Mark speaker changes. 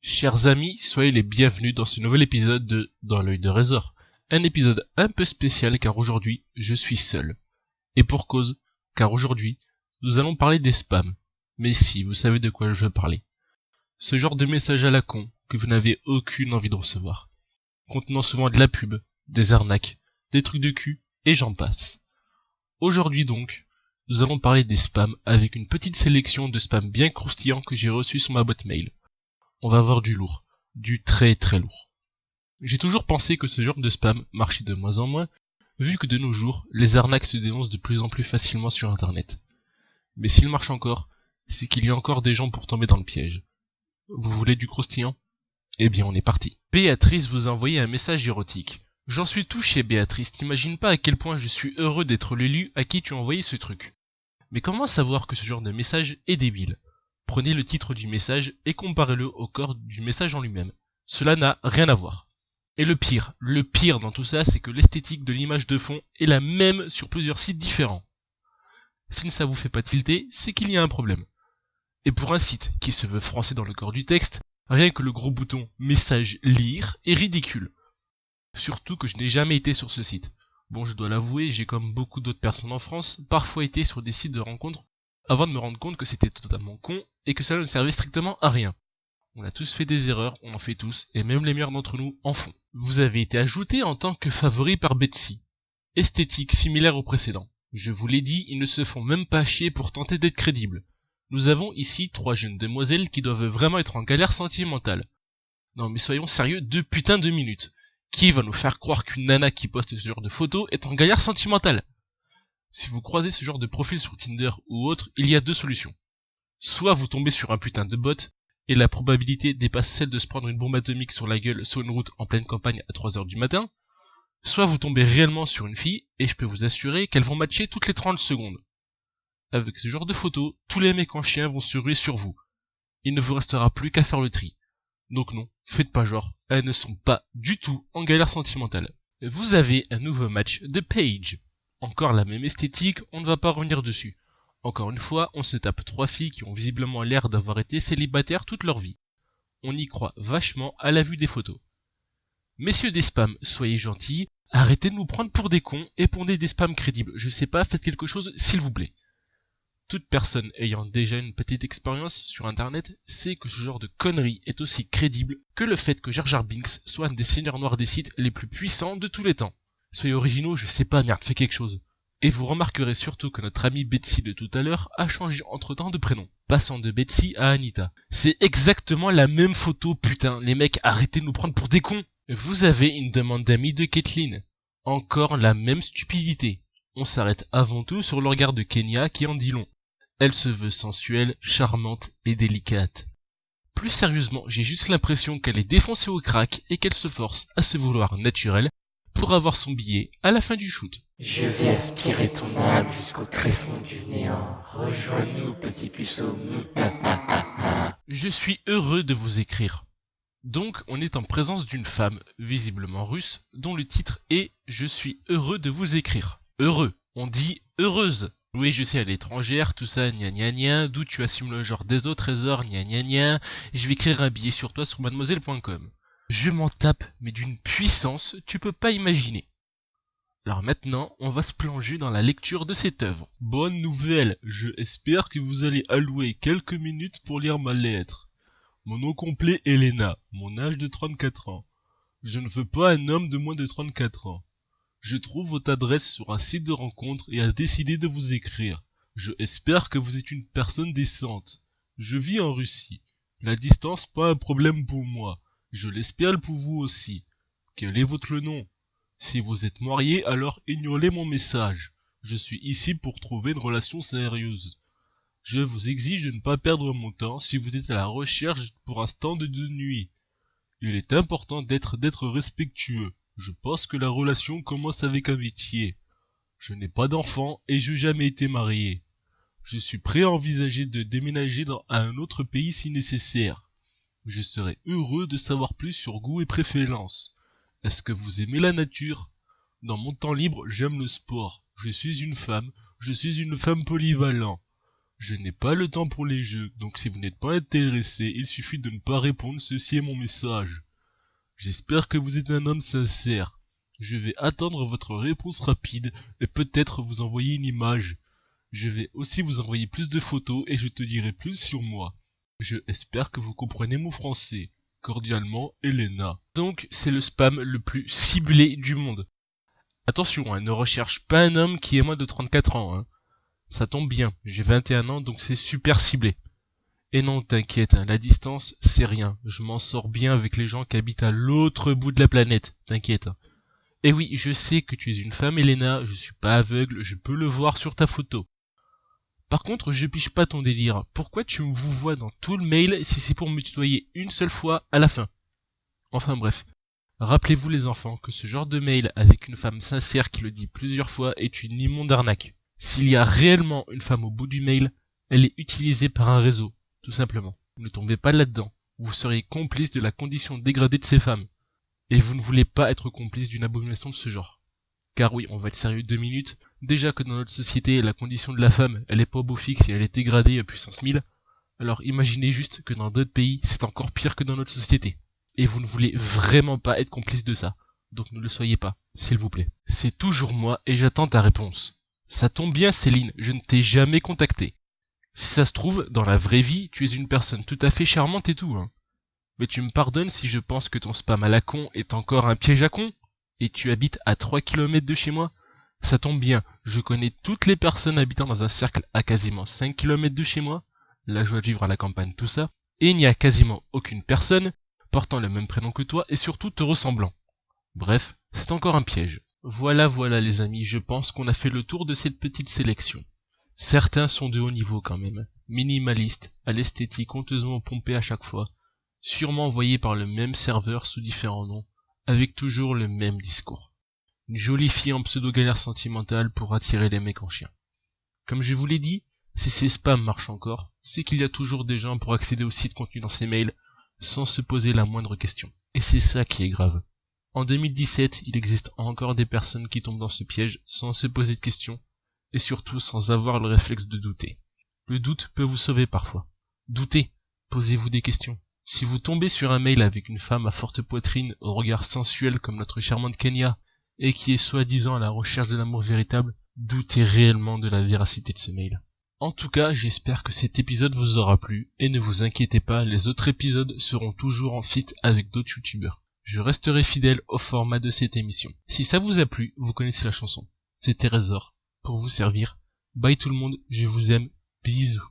Speaker 1: Chers amis, soyez les bienvenus dans ce nouvel épisode de Dans l'œil de Résor. Un épisode un peu spécial car aujourd'hui, je suis seul. Et pour cause, car aujourd'hui, nous allons parler des spams. Mais si, vous savez de quoi je veux parler. Ce genre de message à la con que vous n'avez aucune envie de recevoir. Contenant souvent de la pub, des arnaques, des trucs de cul, et j'en passe. Aujourd'hui donc, nous allons parler des spams avec une petite sélection de spams bien croustillants que j'ai reçus sur ma boîte mail. On va avoir du lourd, du très très lourd. J'ai toujours pensé que ce genre de spam marchait de moins en moins, vu que de nos jours, les arnaques se dénoncent de plus en plus facilement sur internet. Mais s'il marche encore, c'est qu'il y a encore des gens pour tomber dans le piège. Vous voulez du croustillant ? Eh bien on est parti. Béatrice vous a envoyé un message érotique. J'en suis touché Béatrice, t'imagines pas à quel point je suis heureux d'être l'élu à qui tu as envoyé ce truc. Mais comment savoir que ce genre de message est débile ? Prenez le titre du message et comparez-le au corps du message en lui-même. Cela n'a rien à voir. Et le pire dans tout ça, c'est que l'esthétique de l'image de fond est la même sur plusieurs sites différents. Si ça vous fait pas tilter, c'est qu'il y a un problème. Et pour un site qui se veut français dans le corps du texte, rien que le gros bouton « Message lire » est ridicule. Surtout que je n'ai jamais été sur ce site. Bon, je dois l'avouer, j'ai comme beaucoup d'autres personnes en France, parfois été sur des sites de rencontres avant de me rendre compte que c'était totalement con et que ça ne servait strictement à rien. On a tous fait des erreurs, on en fait tous, et même les meilleurs d'entre nous en font. Vous avez été ajouté en tant que favori par Betsy. Esthétique similaire au précédent. Je vous l'ai dit, ils ne se font même pas chier pour tenter d'être crédibles. Nous avons ici 3 jeunes demoiselles qui doivent vraiment être en galère sentimentale. Non mais soyons sérieux 2 putains de minutes. Qui va nous faire croire qu'une nana qui poste ce genre de photos est en galère sentimentale ? Si vous croisez ce genre de profil sur Tinder ou autre, il y a 2 solutions. Soit vous tombez sur un putain de bot, et la probabilité dépasse celle de se prendre une bombe atomique sur la gueule sur une route en pleine campagne à 3h du matin, soit vous tombez réellement sur une fille, et je peux vous assurer qu'elles vont matcher toutes les 30 secondes. Avec ce genre de photos, tous les mecs en chien vont se ruer sur vous. Il ne vous restera plus qu'à faire le tri. Donc non, faites pas genre, elles ne sont pas du tout en galère sentimentale. Vous avez un nouveau match de Page. Encore la même esthétique, on ne va pas revenir dessus. Encore une fois, on se tape 3 filles qui ont visiblement l'air d'avoir été célibataires toute leur vie. On y croit vachement à la vue des photos. Messieurs des spams, soyez gentils, arrêtez de nous prendre pour des cons et pondez des spams crédibles. Je sais pas, faites quelque chose s'il vous plaît. Toute personne ayant déjà une petite expérience sur internet sait que ce genre de conneries est aussi crédible que le fait que Jar Jar Binks soit un des seigneurs noirs des sites les plus puissants de tous les temps. Soyez originaux, je sais pas, merde, faites quelque chose. Et vous remarquerez surtout que notre amie Betsy de tout à l'heure a changé entre-temps de prénom, passant de Betsy à Anita. C'est exactement la même photo, putain, les mecs, arrêtez de nous prendre pour des cons. Vous avez une demande d'amis de Kathleen. Encore la même stupidité. On s'arrête avant tout sur le regard de Kenya qui en dit long. Elle se veut sensuelle, charmante et délicate. Plus sérieusement, j'ai juste l'impression qu'elle est défoncée au crack et qu'elle se force à se vouloir naturelle pour avoir son billet à la fin du shoot.
Speaker 2: Je vais aspirer ton âme jusqu'au tréfonds du néant. Rejoins-nous, petit puceau.
Speaker 1: Je suis heureux de vous écrire. Donc, on est en présence d'une femme, visiblement russe, dont le titre est « Je suis heureux de vous écrire ». Heureux, on dit heureuse. Oui, je sais, à l'étrangère, tout ça, gna gna gna, d'où tu assumes le genre des autres trésors, gna gna gna, je vais écrire un billet sur toi sur mademoiselle.com. Je m'en tape, mais d'une puissance, tu peux pas imaginer. Alors maintenant, on va se plonger dans la lecture de cette œuvre. Bonne nouvelle, je espère que vous allez allouer quelques minutes pour lire ma lettre. Mon nom complet est Elena, mon âge de 34 ans. Je ne veux pas un homme de moins de 34 ans. Je trouve votre adresse sur un site de rencontre et a décidé de vous écrire. Je espère que vous êtes une personne décente. Je vis en Russie. La distance pas un problème pour moi. Je l'espère pour vous aussi. Quel est votre nom ? Si vous êtes marié, alors ignorez mon message. Je suis ici pour trouver une relation sérieuse. Je vous exige de ne pas perdre mon temps si vous êtes à la recherche pour un stand de nuit. Il est important d'être respectueux. Je pense que la relation commence avec amitié. Je n'ai pas d'enfant et je n'ai jamais été marié. Je suis prêt à envisager de déménager dans un autre pays si nécessaire. Je serais heureux de savoir plus sur goût et préférences. Est-ce que vous aimez la nature ? Dans mon temps libre, j'aime le sport. Je suis une femme polyvalente. Je n'ai pas le temps pour les jeux, donc si vous n'êtes pas intéressé, il suffit de ne pas répondre, ceci est mon message. J'espère que vous êtes un homme sincère. Je vais attendre votre réponse rapide et peut-être vous envoyer une image. Je vais aussi vous envoyer plus de photos et je te dirai plus sur moi. Je espère que vous comprenez mon français. Cordialement, Elena. Donc, c'est le spam le plus ciblé du monde. Attention, ne recherche pas un homme qui est moins de 34 ans. Ça tombe bien, j'ai 21 ans donc c'est super ciblé. Et non, t'inquiète, la distance, c'est rien. Je m'en sors bien avec les gens qui habitent à l'autre bout de la planète, t'inquiète. Et oui, je sais que tu es une femme, Elena, je suis pas aveugle, je peux le voir sur ta photo. Par contre, je pige pas ton délire. Pourquoi tu me vous vois dans tout le mail si c'est pour me tutoyer une seule fois à la fin? Enfin bref. Rappelez-vous les enfants que ce genre de mail avec une femme sincère qui le dit plusieurs fois est une immonde arnaque. S'il y a réellement une femme au bout du mail, elle est utilisée par un réseau, tout simplement. Ne tombez pas là-dedans. Vous serez complice de la condition dégradée de ces femmes. Et vous ne voulez pas être complice d'une abomination de ce genre. Car oui, on va être sérieux 2 minutes. Déjà que dans notre société, la condition de la femme, elle est pas au beau fixe et elle est dégradée à puissance 1000. Alors imaginez juste que dans d'autres pays, c'est encore pire que dans notre société. Et vous ne voulez vraiment pas être complice de ça. Donc ne le soyez pas, s'il vous plaît. C'est toujours moi et j'attends ta réponse. Ça tombe bien Céline, je ne t'ai jamais contacté. Si ça se trouve, dans la vraie vie, tu es une personne tout à fait charmante et tout, Mais tu me pardonnes si je pense que ton spam à la con est encore un piège à con? Et tu habites à 3 km de chez moi? Ça tombe bien, je connais toutes les personnes habitant dans un cercle à quasiment 5 km de chez moi, la joie de vivre à la campagne, tout ça, et il n'y a quasiment aucune personne portant le même prénom que toi et surtout te ressemblant. Bref, c'est encore un piège. Voilà les amis, je pense qu'on a fait le tour de cette petite sélection. Certains sont de haut niveau quand même, minimalistes, à l'esthétique honteusement pompée à chaque fois, sûrement envoyés par le même serveur sous différents noms, avec toujours le même discours. Une jolie fille en pseudo-galère sentimentale pour attirer les mecs en chien. Comme je vous l'ai dit, si ces spams marchent encore, c'est qu'il y a toujours des gens pour accéder au site contenu dans ces mails, sans se poser la moindre question. Et c'est ça qui est grave. En 2017, il existe encore des personnes qui tombent dans ce piège sans se poser de questions, et surtout sans avoir le réflexe de douter. Le doute peut vous sauver parfois. Doutez, posez-vous des questions. Si vous tombez sur un mail avec une femme à forte poitrine, au regard sensuel comme notre charmante Kenya, et qui est soi-disant à la recherche de l'amour véritable, doutez réellement de la véracité de ce mail. En tout cas, j'espère que cet épisode vous aura plu, et ne vous inquiétez pas, les autres épisodes seront toujours en feat avec d'autres youtubeurs. Je resterai fidèle au format de cette émission. Si ça vous a plu, vous connaissez la chanson. C'était Trésor, pour vous servir. Bye tout le monde, je vous aime, bisous.